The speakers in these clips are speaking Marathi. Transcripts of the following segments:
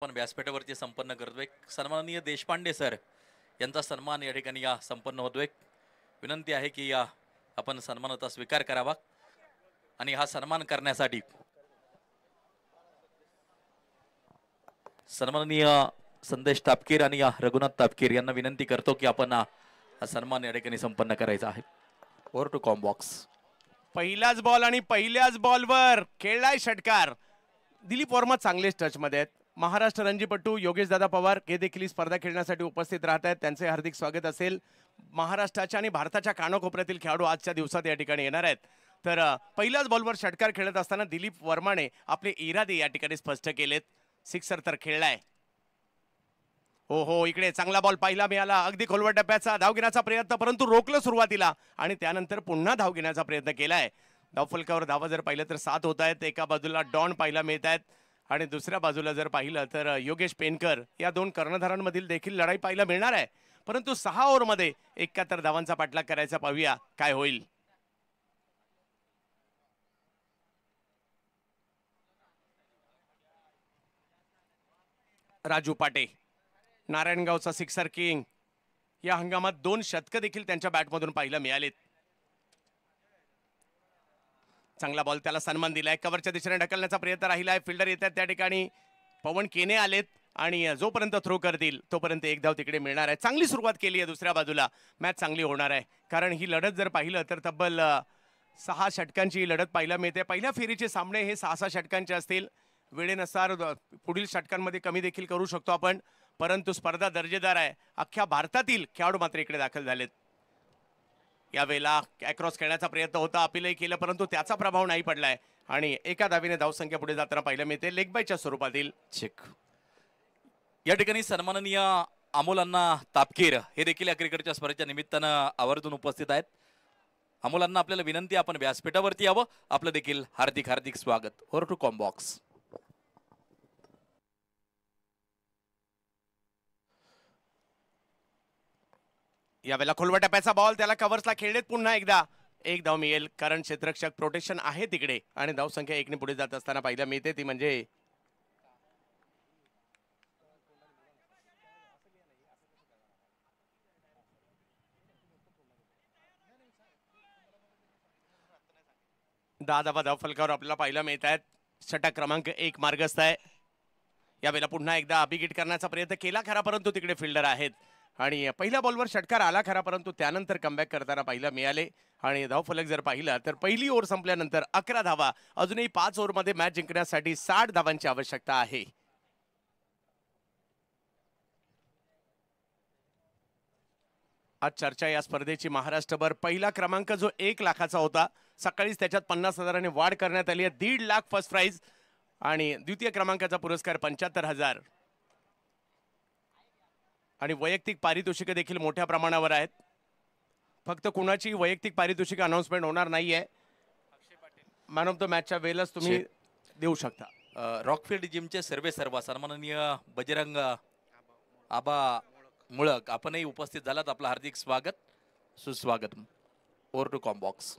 आपण व्यासपीठावरती संपन्न करतोय। सन्माननीय देशपांडे सर यांचा सन्मान या ठिकाणी संपन्न होतोय। विनंती आहे की आपण सन्मानाचा स्वीकार करावा आणि हा सन्मान करण्यासाठी सन्माननीय संदेश तापकीर आणि रघुनाथ तापकीर यांना विनंती करतो की आपण हा सन्मान या ठिकाणी संपन्न करायचा आहे। Over to combox. पहिलाच बॉल आणि पहिल्याच बॉलवर खेळलाय षटकार। दिलीप वर्मा चांगलेच टच मध्ये आहेत। महाराष्ट्र रणजीपट्टू योगेश दादा पवार हे देखील स्पर्धा खेळण्यासाठी उपस्थित राहत आहेत। त्यांचे हार्दिक स्वागत असेल। महाराष्ट्राच्या आणि भारताच्या कानाकोपऱ्यातील खेळाडू आजच्या दिवसात या ठिकाणी येणार आहेत। तर पहिल्याच बॉलवर षटकार खेळत असताना दिलीप वर्माने आपले इरादे या ठिकाणी स्पष्ट केलेत। सिक्सर तर खेळलाय। हो इकडे चांगला बॉल पाहिला मिळाला। अगदी खोलवर टप्प्याचा धाव घेण्याचा प्रयत्न, परंतु रोखलं सुरुवातीला आणि त्यानंतर पुन्हा धाव घेण्याचा प्रयत्न केलाय। धावफलकावर धावा जर पाहिलं तर 7 होत आहेत। एका बाजूला डॉन पाहायला मिळत आहेत आणि दुसऱ्या बाजूला जर पाहिलं तर योगेश पेनकर या दोन कर्णधारांमधील देखील लढाई पाहायला मिळणार आहे। परंतु 6 ओव्हरमध्ये 71 धावांचा पाठलाग करायचा। पाहूया काय होईल। राजू पाटे नारायणगावचा सिक्सर किंग या हंगामात 2 शतकं देखील त्यांच्या बॅटमधून पाहायला मिळालेत। चांगला बॉल, त्याला सन्मान दिलाय। कव्हरच्या दिशेने ढकलण्याचा प्रयत्न राहिलाय। फिल्डर येतात त्या ठिकाणी पवन केने आलेत आणि जोपर्यंत थ्रो करतील तोपर्यंत एक धाव तिकडे मिळणार आहे। चांगली सुरुवात केली आहे। दुसऱ्या बाजूला मॅच चांगली होणार आहे, कारण ही लढत जर पाहिलं तर तब्बल 6 षटकांची लढत पाहायला मिळते। पहिल्या फेरीचे सामने हे 6-6 षटकांचे असतील। वेळेनुसार पुढील षटकांमध्ये कमी देखील करू शकतो आपण, परंतु स्पर्धा दर्जेदार आहे। अख्ख्या भारतातील खेळाडू मात्र इकडे दाखल झालेत। यावेळेला क्रॉस खेळण्याचा प्रयत्न होता, अपीलही केलं, परंतु त्याचा प्रभाव नाही पडलाय आणि एका धावेने धावसंख्या पुढे जाताना पाहायला मिळते लेग बायच्या स्वरूपातील चेक। या ठिकाणी सन्माननीय अमोल अण्णा तापकीर हे देखील या क्रिकेटच्या स्पर्धेच्या निमित्तानं आवर्जून उपस्थित आहेत। अमोल अण्णा, आपल्याला विनंती आपण व्यासपीठावरती यावं। आपलं देखील हार्दिक हार्दिक स्वागत। Over to combox. यावेळेला खोलवर टप्प्याचा बॉल, त्याला कव्हर्सला खेळलेत पुन्हा एकदा। एक धाव मिळेल, कारण क्षेत्ररक्षक प्रोटेक्शन आहे तिकडे आणि धावसंख्या 1 ने पुढे जात असताना पाहायला मिळते ती म्हणजे धावा धावफलकावर आपल्याला पाहायला मिळत आहेत। षटक क्रमांक 1 मार्गस्थ आहे। यावेळेला पुन्हा एकदा अभिगीट करण्याचा प्रयत्न केला खरा, परंतु तिकडे फिल्डर आहेत आणि पहिल्या बॉलवर षटकार आला खरा, परंतु त्यानंतर कमबॅक करताना पाहायला मिळाले। आणि धावफलक जर पाहिला तर पहिली ओव्हर संपल्यानंतर 11 धावा, अजूनही 5 ओव्हरमध्ये मॅच जिंकण्यासाठी 60 धावांची आवश्यकता आहे। आज चर्चा या स्पर्धेची महाराष्ट्रभर। पहिला क्रमांक जो 1 लाखाचा होता, सकाळीच त्याच्यात 50,000ने वाढ करण्यात आली आहे। 1.5 लाख फर्स्ट प्राइज आणि द्वितीय क्रमांकाचा पुरस्कार 75,000 आणि वैयक्तिक पारितोषिक देखील मोठ्या प्रमाणावर आहेत। फक्त कुणाची वैयक्तिक पारितोषिक अनाउन्समेंट होणार नाहीये। मॅन ऑफ द मॅचच्या वेळेलाच तुम्ही देऊ शकता। रॉकफील्ड जिमचे सर्व सन्माननीय बजरंग आबा मुळक आपणही उपस्थित झालात। आपलं हार्दिक स्वागत सुस्वागत। Over to Combox.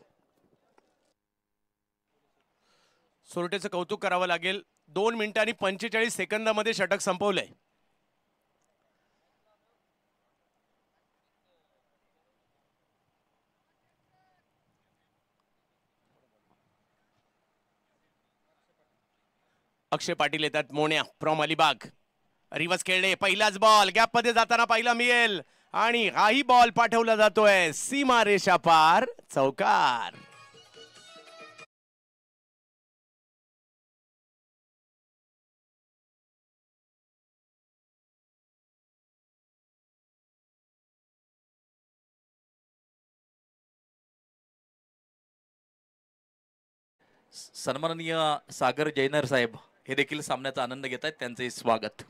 सोरटेचं कौतुक करावं लागेल। 2 मिनिटं आणि 45 सेकंदामध्ये षटक संपवलंय। अक्षय पाटील येतात मोन्या फ्रॉम अलिबाग। रिवर्स खेळले, पहिलाच बॉल गॅप मध्ये जाताना पाहायला मिळेल आणि हाही बॉल पाठवला जातोय सीमा रेषा पार, चौकार। सन्माननीय सागर जैनर साहेब हे देखील सामन्याचा आनंद घेत आहेत, त्यांचे स्वागत।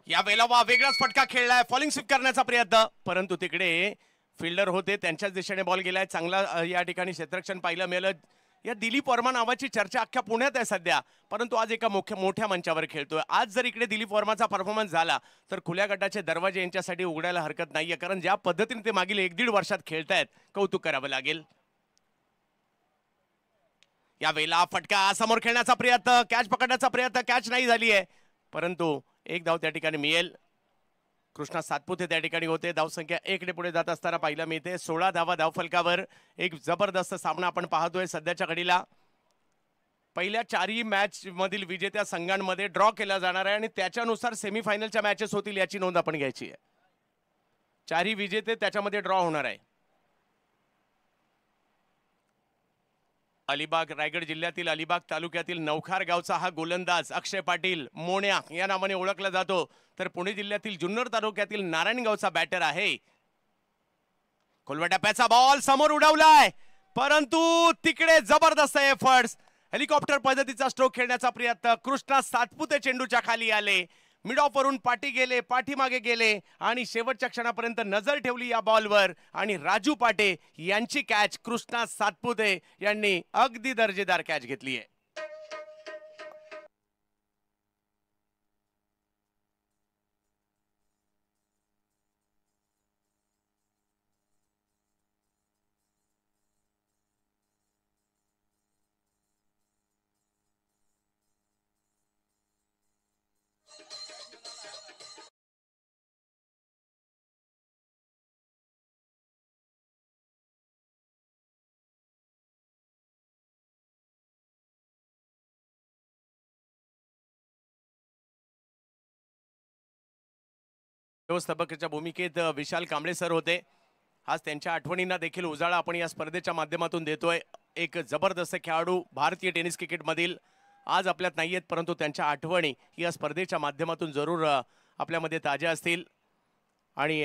या वेळेला वेगळाच फटका खेळलाय, फॉलिंग स्वीप करण्याचा प्रयत्न, परंतु तिकडे फिल्डर होते त्यांच्याच दिशेने बॉल गेलाय। चांगला या ठिकाणी क्षेत्ररक्षण पाहायला मिळालं। या दिलीप वर्मा नावाची चर्चा अख्ख्या पुण्यात आहे सध्या, परंतु आज एका मोठ्या मंचावर खेळतोय। आज जर इकडे दिलीप वर्माचा परफॉर्मन्स झाला तर खुल्या गटाचे दरवाजे यांच्यासाठी उघडायला हरकत नाहीये, कारण ज्या पद्धतीने ते मागील 1-1.5 वर्षात खेळतायत, कौतुक करावं लागेल। या वेळेला फटका समोर खेळण्याचा प्रयत्न, कॅच पकडण्याचा प्रयत्न, कॅच नाही झाली आहे। परंतु एक धाव त्या ठिकाणी मिळेल. कृष्णा सातपुते त्या ठिकाणी होते. धावसंख्या 1 ने पुढे जात असताना पाहायला मिळते. 16 धावा धावफलकावर. एक जबरदस्त सामना आपण पाहतोय सध्याच्या घडीला. पहिल्या 4ही मॅच मधील विजेत्या संघांमध्ये ड्रॉ केला जाणार आहे आणि त्याच्यानुसार सेमीफायनलच्या मॅचेस होतील याची नोंद आपण घ्यायची आहे. 4ही विजेते त्याच्यामध्ये ड्रॉ होणार आहे. अलिबाग, रायगड जिल्ह्यातील अलिबाग तालुक्यातील नवखार गावचा हा गोलंदाज अक्षय पाटील मोन्या या नावाने ओळखला जातो. तर पुणे जिल्ह्यातील जुन्नर तालुक्यातील नारायणगावचा बॅटर आहे. खोलवा टप्प्याचा बॉल समोर उडवलाय, परंतु तिकडे जबरदस्त एफर्ट्स, हेलिकॉप्टर पद्धतीचा स्ट्रोक खेळण्याचा प्रयत्न. कृष्णा सातपुते चेंडूच्या खाली आले, मिड ऑफ वरून पाठी गेले, पाठीमागे गेले आणि शेवटच्या क्षणापर्यंत नजर ठेवली या बॉलवर आणि राजू पाटे यांची कॅच कृष्णा सातपुते यांनी अगदी दर्जेदार कॅच घेतली आहे. व्यवस्थापकाच्या भूमिकेत विशाल कांबळे सर होते. आज त्यांच्या आठवणींना देखील उजाळा आपण या स्पर्धेच्या माध्यमातून देतोय. एक जबरदस्त खेळाडू भारतीय टेनिस क्रिकेट मधील आज आपल्यात नाहीयेत, परंतु त्यांच्या आठवणी या स्पर्धेच्या माध्यमातून जरूर आपल्यामध्ये ताज्या असतील. आणि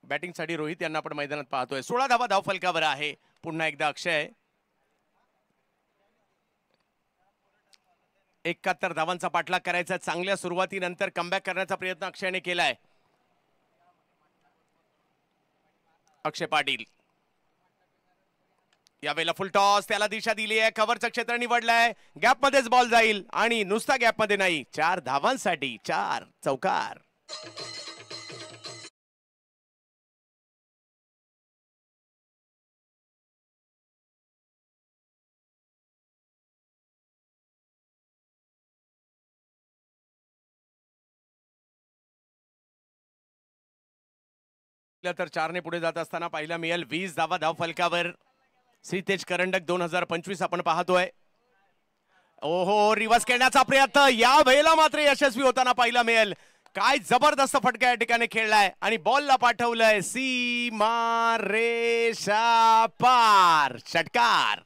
बॅटिंगसाठी रोहित यांना आपण मैदानात पाहतोय. 16 धावा धावफलकावर आहे. पुन्हा एकदा अक्षय 71 धावांचा पाठलाग करायचा. चांगल्या सुरुवातीनंतर कमबॅक करण्याचा प्रयत्न अक्षयने केलाय. अक्षय पाटील यावेळेला फुल टॉस, त्याला दिशा दिली आहे, कव्हरचं क्षेत्र निवडलंय, गॅप मध्येच बॉल जाईल आणि नुसता गॅप मध्ये नाही, 4 धावांसाठी 4 चौकार. तर 4 ने पुढे जात असताना पाहिला मिळेल 20 धावा धावफलकावर. श्रीतेज करंडक 2025 आपण पाहतोय. ओहो, रिव्हर्स खेळण्याचा प्रयत्न या वेळेला मात्र यशस्वी होताना पाहिला मिळेल. काय जबरदस्त फटका या ठिकाणी खेळलाय आणि बॉलला पाठवलंय सीमा रेषा पार. षटकार.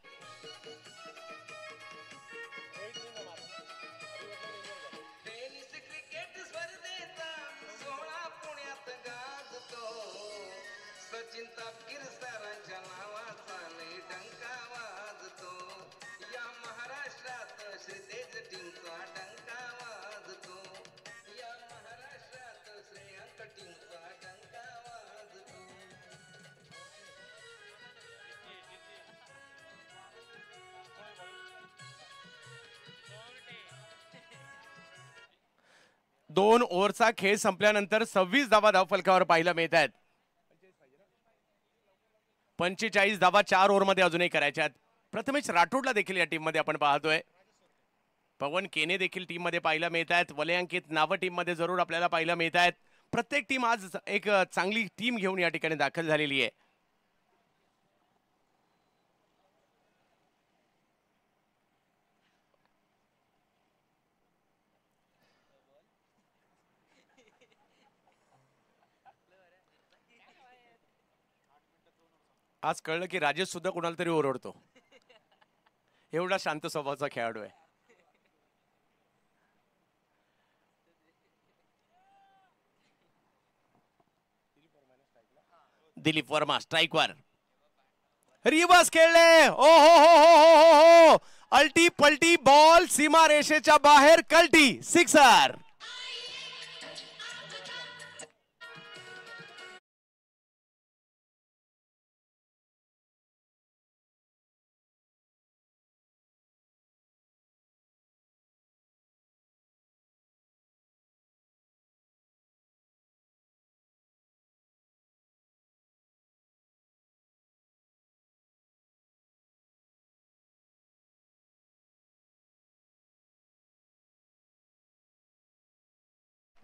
दोन ओव्हरचा खेळ संपल्यानंतर 26 धावा धावफलकावर पाहायला मिळत आहेत. 45 धावा 4 ओव्हरमध्ये अजूनही करायच्या आहेत. प्रथमेश राठोडला देखील या टीम मध्ये आपण पाहतोय. पवन केने देखील टीम मध्ये पाहायला मिळत आहेत. वलयांकित नावं टीम मध्ये जरूर आपल्याला पाहायला मिळत आहेत. प्रत्येक टीम आज एक चांगली टीम घेऊन या ठिकाणी दाखल झालेली आहे. आज कळलं की राजेश सुद्धा कोणाला तरी ओरडतो, एवढा शांत स्वभावाचा खेळाडू आहे. दिलीप वर्मा स्ट्राइकवर रिवर्स खेळले. ओ हो हो हो हो हो हो, अल्टी पलटी बॉल सीमा रेषेच्या बाहेर, कल्टी, सिक्सर.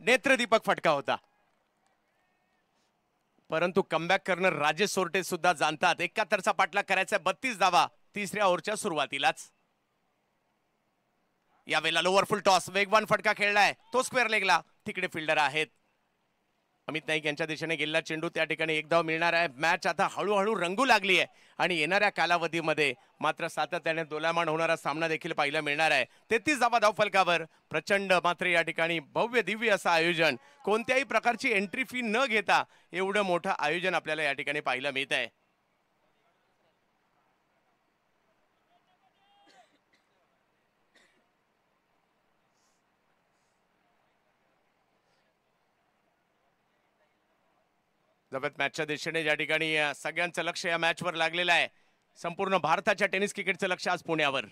नेत्रदीपक फटका होता, परंतु कमबॅक करणं राजेश सोरटे सुद्धा जाणतात. 71चा पाठलाग करायचा 32 धावा तिसऱ्या ओव्हरच्या सुरुवातीलाच. यावेळेला लोअर फुल टॉस, वेगवान फटका खेळलाय तो स्क्वेअर लेगला. तिकडे फिल्डर आहेत. अमित नाईक यांच्या दिशेने गेलेला चेंडू त्या ठिकाणी एक धाव मिळणार आहे. मॅच आता हळूहळू रंगू लागली आहे आणि येणाऱ्या कालावधीमध्ये मात्र सातत्याने दोलायमान होणारा सामना देखील पाहायला मिळणार आहे. 33 धावा धाव फलकावर. प्रचंड मात्र या ठिकाणी भव्य दिव्य असं आयोजन, कोणत्याही प्रकारची एंट्री फी न घेता एवढं मोठं आयोजन आपल्याला या ठिकाणी पाहायला मिळत आहे. जबत मॅचच्या दिशेने ज्या ठिकाणी सगळ्यांचं लक्ष या मॅचवर लागलेलं आहे. संपूर्ण भारताच्या टेनिस क्रिकेटचं लक्ष आज पुण्यावर.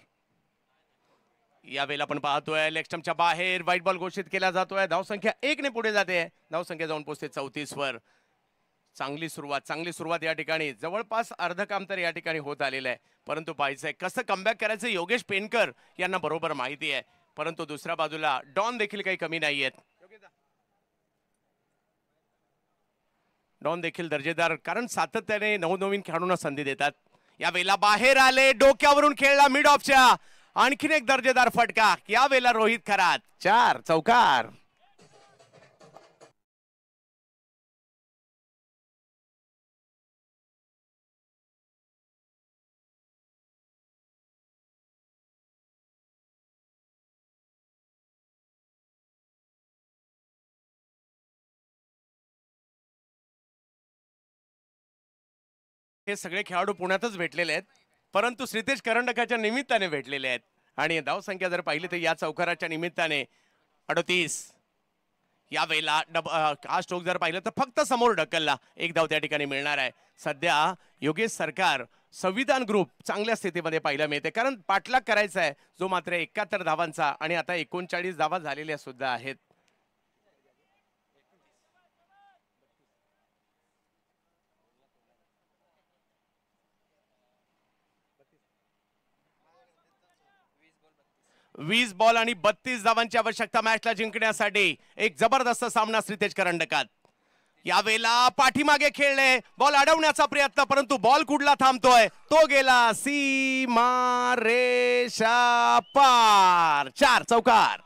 यावेळेला आपण पाहतोय लेग स्टंपच्या बाहेर व्हाईट बॉल घोषित केला जातोय. धावसंख्या 1 ने पुढे जाते. धावसंख्या जाऊन पोहोचते 34 वर. चांगली सुरुवात या ठिकाणी. जवळपास अर्ध काम तर या ठिकाणी होत आलेलं आहे, परंतु पाहायचंय कसं कमबॅक करायचं योगेश पेनकर यांना बरोबर माहिती आहे. परंतु दुसऱ्या बाजूला डॉन देखील काही कमी नाहीयेत. डॉन देखील दर्जेदार, कारण सातत्याने नवनवीन खेळाडूंना संधी देतात. यावेळेला बाहेर आले, डोक्यावरून खेळला मिड ऑफच्या. आणखीन एक दर्जेदार फटका. यावेळेला रोहित खरात. 4 चौकार. हे सगळे खेळाडू पुण्यातच भेटलेले आहेत, परंतु श्रीतेश करंडकाच्या निमित्ताने भेटलेले आहेत. आणि धावसंख्या जर पाहिली तर या चौकाराच्या निमित्ताने 38. यावेळेला हा स्ट्रोक जर पाहिलं तर फक्त समोर ढकलला. एक धाव त्या ठिकाणी मिळणार आहे. सध्या योगेश सरकार संविधान ग्रुप चांगल्या स्थितीमध्ये पाहायला मिळते, कारण पाठलाग करायचा आहे जो मात्र 71 धावांचा आणि आता 39 धावा झालेल्या सुद्धा आहेत. वीस बॉल आणि 32 धावांची आवश्यकता मॅचला जिंकण्यासाठी. एक जबरदस्त सामना श्रीतेज करंडकात. यावेळेला पाठीमागे खेळले, बॉल अडवण्याचा प्रयत्न, परंतु बॉल कुठला थांबतोय, तो गेला सीमा रेषा पार. 4 चौकार.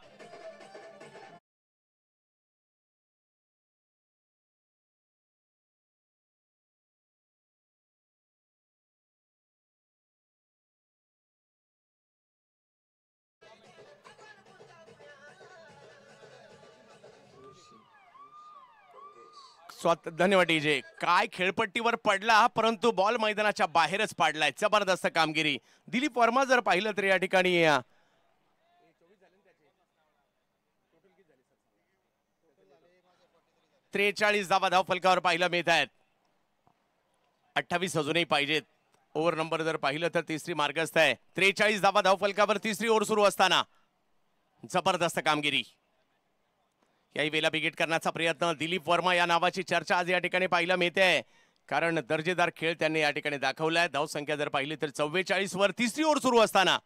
धन्यवाद डीजे. काय खेळपट्टीवर पडला, परंतु बॉल मैदानाच्या बाहेरच पाडलाय. जबरदस्त कामगिरी. दिलीप वर्मा जर पाहिलं तर या ठिकाणी 43 धावा धाव फलकावर पाहायला मिळत आहेत. 28 अजूनही पाहिजेत. ओव्हर नंबर जर पाहिलं तर तिसरी मार्गस्थ आहे. 43 धावा धाव फलकावर तिसरी ओव्हर सुरू असताना जबरदस्त कामगिरी. याही वेळेला बिगेट करण्याचा प्रयत्न. दिलीप वर्मा या नावाची चर्चा आज या ठिकाणी पाहायला मिळते, कारण दर्जेदार खेळ त्यांनी या ठिकाणी दाखवलाय. धाव संख्या जर पाहिली तर 44 वर तिसरी ओव्हर सुरू असताना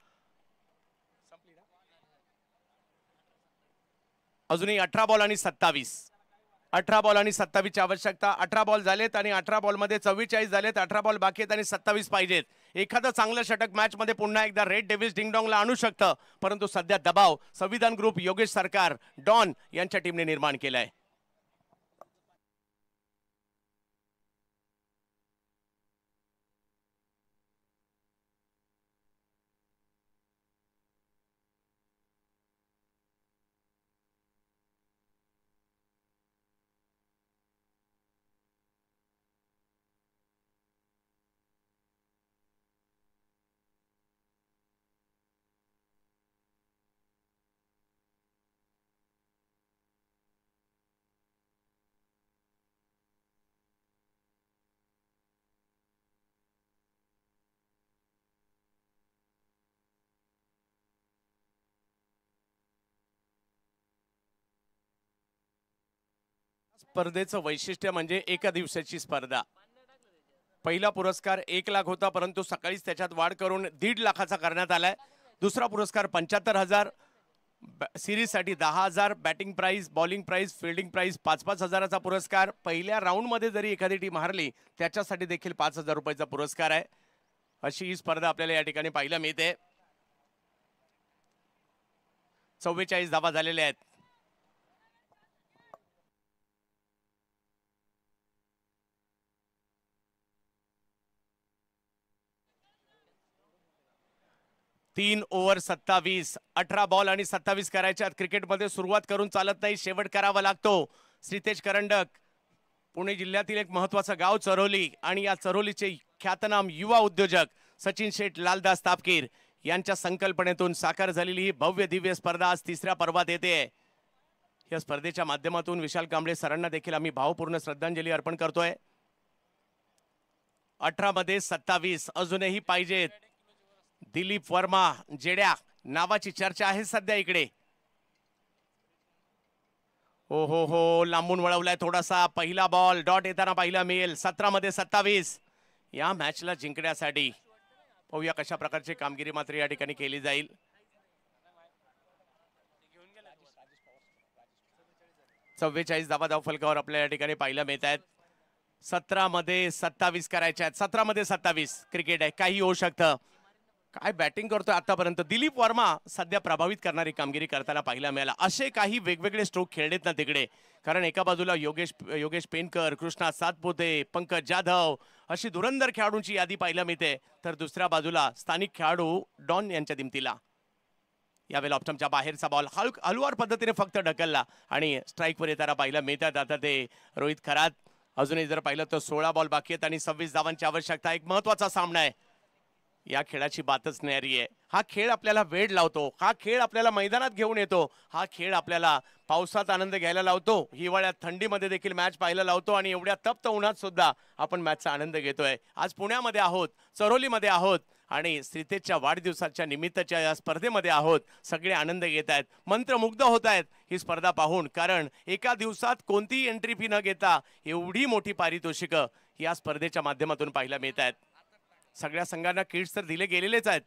अजूनही 18 बॉल आणि 27. 18 बॉल आणि 27 ची आवश्यकता. 18 बॉल झालेत आणि 18 बॉल मध्ये 44 झालेत. 18 बॉल बाकी आहेत आणि 27 पाहिजेत. एखादं चांगलं षटक मॅच मध्ये पुन्हा एकदा रेड डेव्हिस डिंगडॉंगला आणू शकतं, परंतु सध्या दबाव संविधान ग्रुप, योगेश सरकार, डॉन यांच्या टीमने निर्माण केलाय. स्पर्धेचं वैशिष्ट्य म्हणजे एका दिवसाची स्पर्धा. पहिला पुरस्कार 1 लाख होता, परंतु सकाळीच त्याच्यात वाढ करून 1.5 लाखाचा करण्यात आलाय. दुसरा पुरस्कार 75,000, सिरीजसाठी 10,000 batting price, bowling price, fielding price 5-5 हजाराचा पुरस्कार. पहिल्या राऊंडमध्ये जरी एखादी टीम हारली त्याच्यासाठी देखील 5,000 रुपयाचा पुरस्कार आहे. अशी ही स्पर्धा आपल्याला या ठिकाणी पाहायला मिळते. 44 धावा झालेल्या आहेत. तीन ओव्हर 27, 18 बॉल आणि 27 करायच्यात. क्रिकेटमध्ये सुरुवात करून चालत नाही, शेवट करावा लागतो. श्रीतेज करंडक, पुणे जिल्ह्यातील एक महत्वाचं गाव चरोली आणि या चरोलीचे ख्यातनाम युवा उद्योजक सचिन शेठ लालदास तापकीर यांच्या संकल्पनेतून साकार झालेली ही भव्य दिव्य स्पर्धा आज तिसऱ्या पर्वात येते. या स्पर्धेच्या माध्यमातून विशाल कांबळे सरांना देखील आम्ही भावपूर्ण श्रद्धांजली अर्पण करतोय. 18 मध्ये 27 अजूनही पाहिजेत. दिलीप वर्मा जेड्या नावाची चर्चा आहे सध्या इकडे. हो हो हो, लांबून वळवलाय थोडासा. पहिला बॉल डॉट येताना पाहिला मिळेल. 17 मध्ये 27 या मॅचला जिंकण्यासाठी पाहूया कशा प्रकारची कामगिरी मात्र या ठिकाणी केली जाईल. चव्वेचाळीस धावा धावफलकावर आपल्या या ठिकाणी पाहायला मिळत आहेत. 17 मध्ये 27 करायच्या आहेत. 17 मध्ये 27 क्रिकेट आहे, काही होऊ शकतं. काय बॅटिंग करतोय आतापर्यंत दिलीप वर्मा सध्या प्रभावित करणारी कामगिरी करताना पाहायला मिळाला. असे काही वेगवेगळे स्ट्रोक खेळलेत ना तिकडे, कारण एका बाजूला योगेश पेनकर, कृष्णा सातपुते, पंकज जाधव अशी धुरंधर खेळाडूंची यादी पाहायला मिळते, तर दुसऱ्या बाजूला स्थानिक खेळाडू डॉन यांच्या दिमतीला. यावेळेला ऑप्टमच्या बाहेरचा बॉल हलवार पद्धतीने फक्त ढकलला आणि स्ट्राईकवर येताना पाहायला मिळतात. आता ते रोहित खरात. अजूनही जर पाहिलं तर 16 बॉल बाकी आहेत आणि 26 धावांची आवश्यकता. एक महत्वाचा सामना आहे. या खेळाची बातच न्यारी आहे. हा खेळ आपल्याला वेळ लावतो, हा खेळ आपल्याला मैदानात घेऊन येतो, हा खेळ आपल्याला पावसात आनंद घ्यायला लावतो, हिवाळ्यात थंडीमध्ये देखील मॅच पाहायला लावतो आणि एवढ्या तप्त उन्हात सुद्धा आपण मॅचचा आनंद घेतोय. आज पुण्यामध्ये आहोत, चरोलीमध्ये आहोत आणि श्रीतेजच्या वाढदिवसाच्या निमित्ताच्या या स्पर्धेमध्ये आहोत. सगळे आनंद घेत आहेत, मंत्रमुग्ध होत आहेत ही स्पर्धा पाहून, कारण एका दिवसात कोणतीही एंट्री फी न घेता एवढी मोठी पारितोषिकं या स्पर्धेच्या माध्यमातून पाहायला मिळत आहेत. सगळ्या संघांना किट्स तर दिले गेलेलेच आहेत.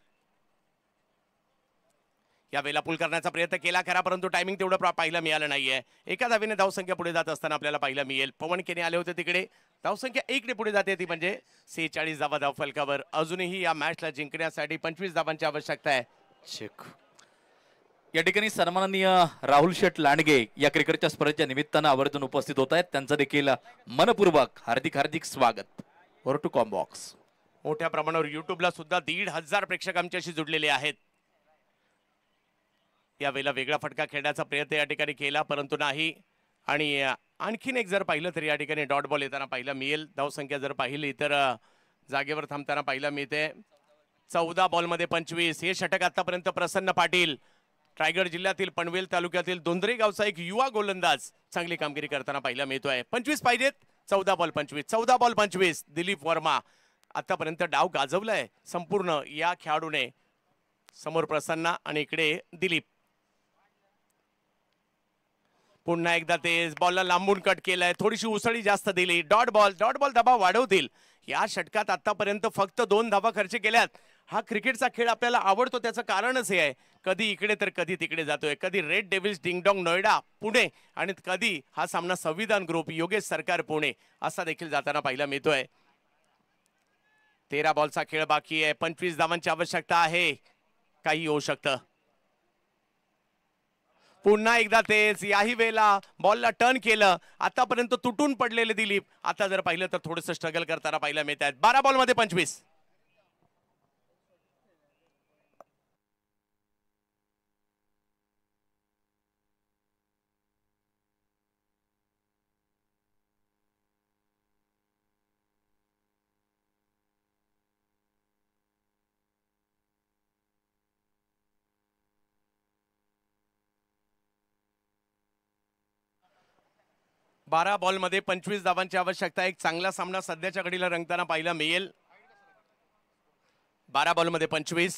या वेळेला पूल करण्याचा प्रयत्न केला खरा, परंतु टायमिंग तेवढं पाहायला मिळालं नाहीये. एका धावेने धावसंख्या पुढे जात असताना आपल्याला पाहायला मिळेल. पवन केने आले होते तिकडे. धावसंख्या 1 ने पुढे जाते ती म्हणजे 46 धावा धावफलकावर. अजूनही या मॅचला जिंकण्यासाठी 25 धावांची आवश्यकता आहे. चेक. या ठिकाणी सन्माननीय राहुल शेठ लांडगे या क्रिकेटच्या स्पर्धेच्या निमित्तानं आवर्जून उपस्थित होत आहेत. त्यांचं देखील मनपूर्वक हार्दिक स्वागत. Over to combox. मोठ्या प्रमाणावर युट्यूबला सुद्धा 1,500 प्रेक्षक आमच्याशी जुडलेले आहेत. यावेळेला वेगळा फटका खेळण्याचा प्रयत्न या ठिकाणी केला, परंतु नाही. आणि आणखीन एक जर पाहिलं तर या ठिकाणी डॉट बॉल येताना पाहायला मिळेल. धावसंख्या जर पाहिली तर जागेवर थांबताना पाहायला मिळते. 14 बॉलमध्ये 25. हे षटक आतापर्यंत प्रसन्न पाटील, रायगड जिल्ह्यातील पनवेल तालुक्यातील दोंदरे गावचा एक युवा गोलंदाज चांगली कामगिरी करताना पाहायला मिळतोय. 25 पाहिजेत. 14 बॉल 25, 14 बॉल 25. दिलीप वर्मा आतापर्यंत डाव गाजवलाय संपूर्ण या खेळाडूने. समोर प्रसन्न आणि इकडे दिलीप. पुन्हा एकदा तेज बॉलला लांबून कट केलाय, थोडीशी उसळी जास्त दिली. डॉट बॉल दबाव वाढवतील. या षटकात आतापर्यंत फक्त 2 धावा खर्च केल्यात. हा क्रिकेटचा खेळ आपल्याला आवडतो, त्याचं कारणच हे आहे. कधी इकडे तर कधी तिकडे जातोय. कधी red devil's ding-dong Noida Pune आणि कधी हा सामना संविधान ग्रुप योगेश सरकार पुणे असा देखील जाताना पाहायला मिळतोय. 13 बॉलचा खेळ बाकी आहे. 25 धावांची आवश्यकता आहे. काही होऊ शकतं. पुन्हा एकदा तेच. याही वेळेला बॉलला टर्न केलं. आतापर्यंत तुटून पडलेले दिलीप आता जर पाहिलं तर थोडंसं स्ट्रगल करताना पाहायला मिळत आहेत. 12 बॉलमध्ये 25. बारा बॉलमध्ये 25 धावांची आवश्यकता. एक चांगला सामना सध्याच्या घडीला रंगताना पाहायला मिळेल. 12 बॉलमध्ये 25.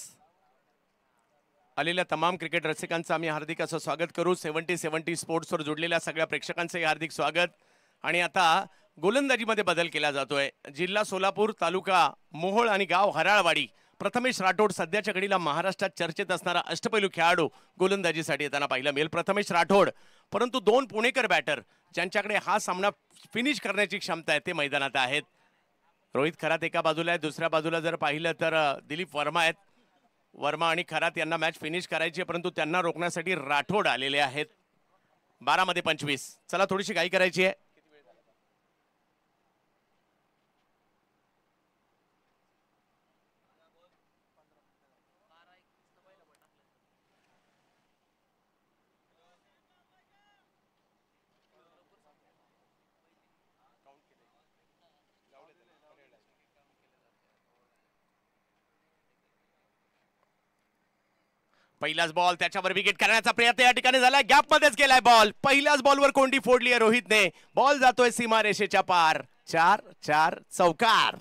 आलेल्या तमाम क्रिकेट रसिकांचं आम्ही हार्दिक असं स्वागत करू. 70 स्पोर्ट्सवर जोडलेल्या सगळ्या प्रेक्षकांचंही हार्दिक स्वागत. आणि आता गोलंदाजीमध्ये बदल केला जातोय. जिल्हा सोलापूर, तालुका मोहोळ आणि गाव हराळवाडी प्रथमेश राठोड सध्याच्या घडीला महाराष्ट्रात चर्चेत असणारा अष्टपैलू खेळाडू गोलंदाजीसाठी येताना पाहायला मिळेल प्रथमेश राठोड. परंतु दोन पुणेकर बॅटर ज्यांच्याकडे हा सामना फिनिश करण्याची क्षमता आहे ते मैदानात आहेत. रोहित खरात एका बाजूला आहे, दुसऱ्या बाजूला जर पाहिलं तर दिलीप वर्मा आहेत. वर्मा आणि खरात यांना मॅच फिनिश करायची आहे, परंतु त्यांना रोखण्यासाठी राठोड आलेले आहेत. 12 मध्ये 25. चला थोडीशी घाई करायची आहे. पहिलाच बॉल त्याच्यावर विकेट करण्याचा प्रयत्न या ठिकाणी झालाय. गॅप मध्येच गेलाय बॉल. पहिल्याच बॉलवर कोंडी फोडली आहे रोहितने. बॉल जातोय सीमारेषेच्या पार. 4-4 चौकार.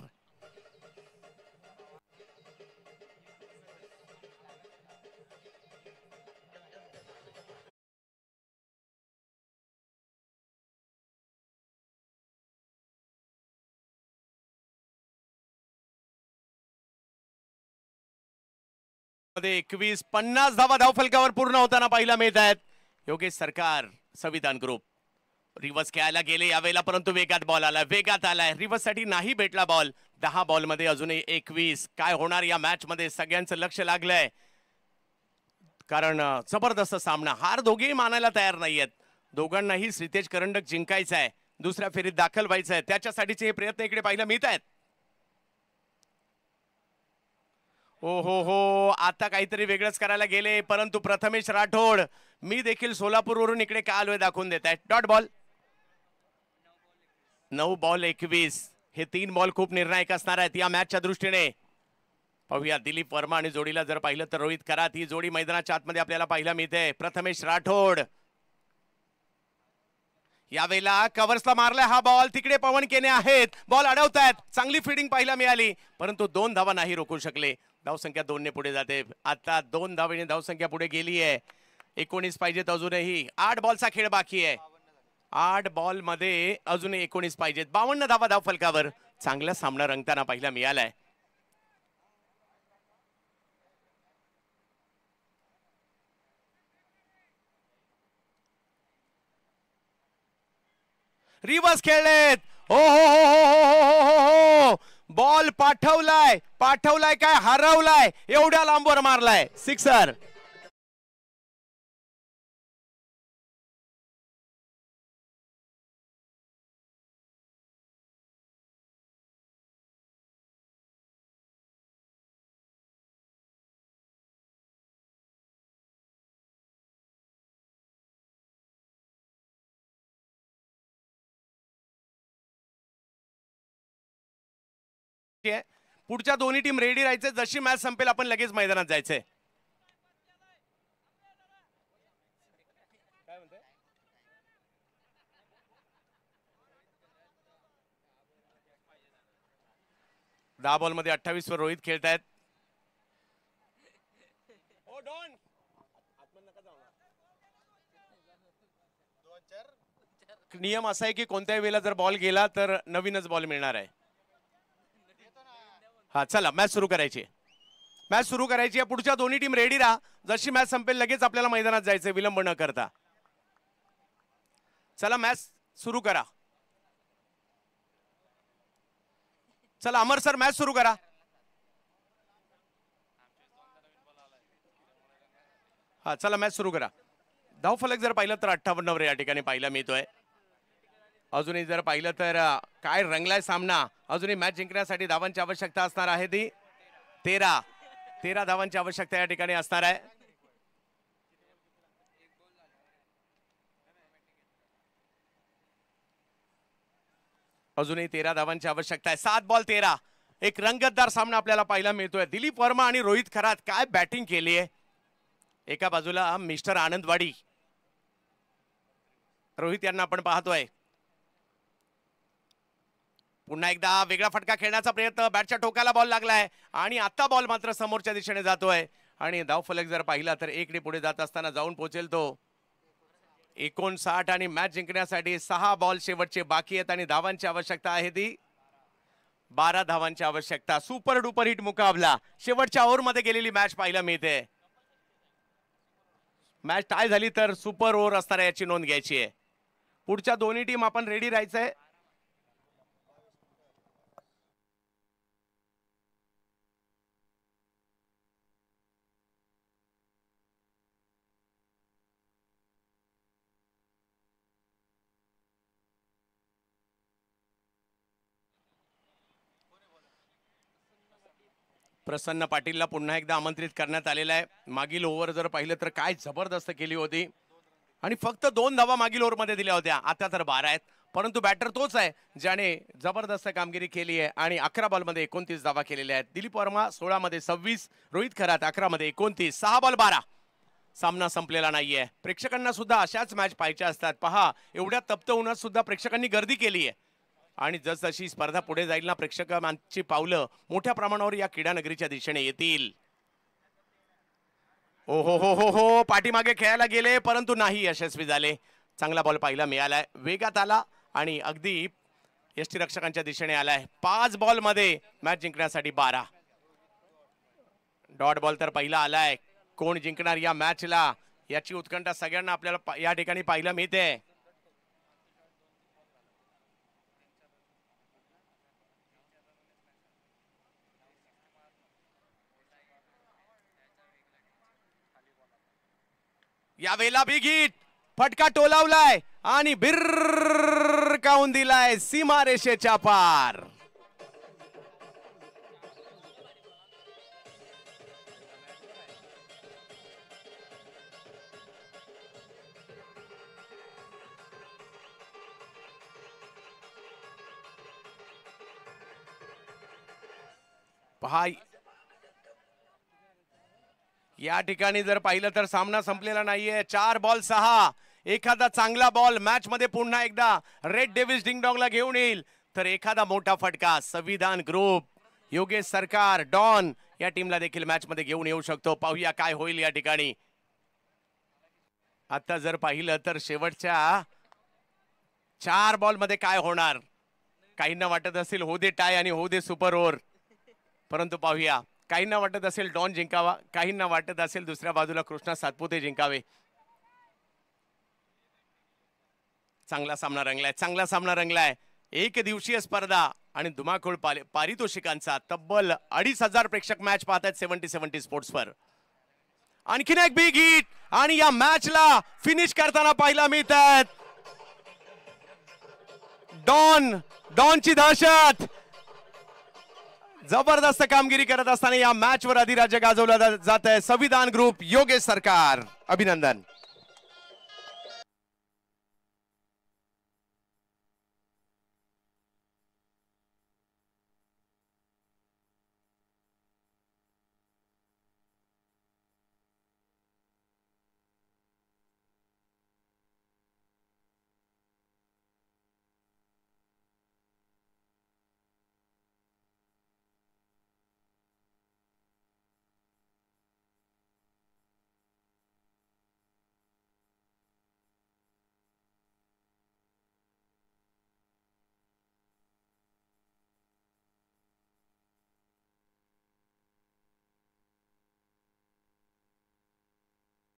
मध्ये 21 50 धावा धावफलकावर पूर्ण होताना पाहायला मिळत आहेत. योगेश सरकार संविधान ग्रुप रिव्हर्स खेळायला गेले यावेळेला, परंतु वेगात बॉल आला. वेगात आलाय रिव्हर्स साठी नाही भेटला बॉल. 10 बॉल मध्ये अजूनही 21. काय होणार या मॅच मध्ये सगळ्यांचं लक्ष लागलंय, कारण जबरदस्त सामना. हार दोघेही मानायला तयार नाहीयेत. दोघांनाही श्रीतेज करंडक जिंकायचं आहे, दुसऱ्या फेरीत दाखल व्हायचं आहे. त्याच्यासाठीचे हे प्रयत्न इकडे पाहायला मिळत आहेत. ओ हो आता काहीतरी वेगळंच करायला गेले, परंतु प्रथमेश राठोड मी देखील सोलापूरवरून इकडे का आलोय दाखवून देत आहेत. Dot ball. 9 बॉल 21. हे 3 बॉल खूप निर्णायक असणार आहेत या मॅचच्या दृष्टीने. पाहूया दिलीप वर्मा आणि जोडीला जर पाहिलं तर रोहित खरात. ही जोडी मैदानाच्या आतमध्ये आपल्याला पाहायला मिळते. प्रथमेश राठोड यावेळेला कव्हर्सला मारलाय हा बॉल. तिकडे पवन केने आहेत, बॉल अडवतायत. चांगली फिल्डिंग पाहायला मिळाली, परंतु 2 धावा नाही रोखू शकले. धावसंख्या 2 ने पुढे जाते. आता 2 धावेने धावसंख्या पुढे गेली आहे. 19 पाहिजेत अजूनही. 8 बॉलचा खेळ बाकी आहे. 8 बॉल मध्ये अजूनही 19 पाहिजेत. 52 धावा धावफलकावर. चांगला सामना रंगताना पाहायला मिळालाय. रिव्हर्स खेळलेत. हो बॉल पाठवलाय काय हरवलाय. एवढ्या लांबवर मारलाय. सिक्सर. पुढच्या दोन्ही टीम रेडी राहायचे. जशी मॅच संपेल आपण लगेच मैदानात जायचंय. दहा बॉल मध्ये 28 वर रोहित खेळतायत. नियम असा आहे की कोणत्याही वेळेला जर बॉल गेला तर नवीनच बॉल मिळणार आहे. हा चला मॅच सुरू करायची. मॅच सुरू करायची आहे. पुढच्या दोन्ही टीम रेडी राहा. जशी मॅच संपेल लगेच आपल्याला मैदानात जायचंय विलंब न करता. चला मॅच सुरू करा. चला अमर सर मॅच सुरू करा. हा चला मॅच सुरू करा. धावफलक जर पाहिलं तर 58 वर या ठिकाणी पाहायला मिळतोय. अजूनही जर पाहिलं तर काय रंगलाय सामना. अजूनही मॅच जिंकण्यासाठी धावांची आवश्यकता असणार आहे. ती 13 धावांची आवश्यकता या ठिकाणी असणार आहे. अजूनही 13 धावांची आवश्यकता आहे. 7 बॉल 13. एक रंगतदार सामना आपल्याला पाहायला मिळतोय. दिलीप वर्मा आणि रोहित खरात काय बॅटिंग केली आहे. एका बाजूला मिस्टर आनंदवाडी रोहित यांना आपण पाहतोय. पुन्हा एकदा वेगळा फटका खेळण्याचा प्रयत्न. बॅटच्या टोकाला बॉल लागलाय आणि आता बॉल मात्र समोरच्या दिशेने जातोय. आणि धावफलक जर पाहिला तर 1 ने पुढे जात असताना जाऊन पोहोचेल तो 59. आणि मॅच जिंकण्यासाठी 6 बॉल शेवटचे बाकी आहेत आणि धावांची आवश्यकता आहे ती 12 धावांची आवश्यकता. सुपर डुपर हिट मुकाबला. शेवटच्या ओव्हरमध्ये गेलेली मॅच पाहायला मिळते. मॅच टाय झाली तर सुपर ओव्हर असणार आहे याची नोंद घ्यायची आहे. पुढच्या दोन्ही टीम आपण रेडी राहायचंय. प्रसन्न पाटीलला पुन्हा एकदा आमंत्रित करण्यात आलेलं आहे. मागील ओव्हर जर पाहिलं तर काय जबरदस्त केली होती आणि फक्त 2 धावा मागील ओव्हरमध्ये दिल्या होत्या. आता तर 12 आहेत, परंतु बॅटर तोच आहे ज्याने जबरदस्त कामगिरी केली आहे आणि 11 बॉलमध्ये 29 धावा केलेल्या आहेत. दिलीप वर्मा 16 मध्ये 26, रोहित खरात 11 मध्ये 29, 6 बॉल 12. सामना संपलेला नाहीये. प्रेक्षकांना सुद्धा अशाच मॅच पाहायच्या असतात. पहा, एवढ्या तप्त उन्हात सुद्धा प्रेक्षकांनी गर्दी केली आहे आणि जसजशी स्पर्धा पुढे जाईल ना, प्रेक्षकांची पावलं मोठ्या प्रमाणावर या क्रीडा नगरीच्या दिशेने येतील. ओ हो हो हो हो, पाठीमागे खेळायला गेले परंतु नाही यशस्वी झाले. चांगला बॉल पाहायला मिळालाय, वेगात आला आणि अगदी यष्टीरक्षकांच्या दिशेने आलाय. 5 बॉल मध्ये मॅच जिंकण्यासाठी 12. डॉट बॉल तर पहिला आलाय. कोण जिंकणार या मॅचला याची उत्कंठा सगळ्यांना आपल्याला या ठिकाणी पाहायला मिळते. यावेळेला बिग हिट, फटका टोलावलाय आणि बिर्र काऊन दिलाय सीमारेषेच्या पार. पहा, या ठिकाणी जर पाहिलं तर सामना संपलेला नाहीये. 4 बॉल 6. एखादा चांगला बॉल मॅच मध्ये पुन्हा एकदा रेड डेव्हिल्स डिंगडॉंगला घेऊन येईल तर एखादा मोठा फटका संविधान ग्रुप, योगेश सरकार, डॉन या टीमला देखील मॅच मध्ये घेऊन येऊ शकतो. पाहूया काय होईल या ठिकाणी. आता जर पाहिलं तर शेवटच्या 4 बॉल मध्ये काय होणार. काहींना वाटत असेल हो दे टाय आणि हो दे सुपर ओव्हर, परंतु पाहूया. काहींना वाटत असेल डॉन जिंकावा, काहींना वाटत असेल दुसऱ्या बाजूला कृष्णा सातपुते जिंकावे. चांगला सामना रंगलाय, चांगला सामना रंगलाय. एक दिवसीय स्पर्धा आणि धुमाकूळ पारितोषिकांचा. तब्बल 2500 प्रेक्षक मॅच पाहतात 70-70 स्पोर्ट्सवर. आणखीन एक बिग हिट आणि या मॅचला फिनिश करताना पाहायला मिळतात डॉनची दहशत. जबरदस्त कामगिरी करत असताना या मॅचवर अधिराज्य गाजवलं जात आहे. संविधान ग्रुप, योगेश सरकार, अभिनंदन.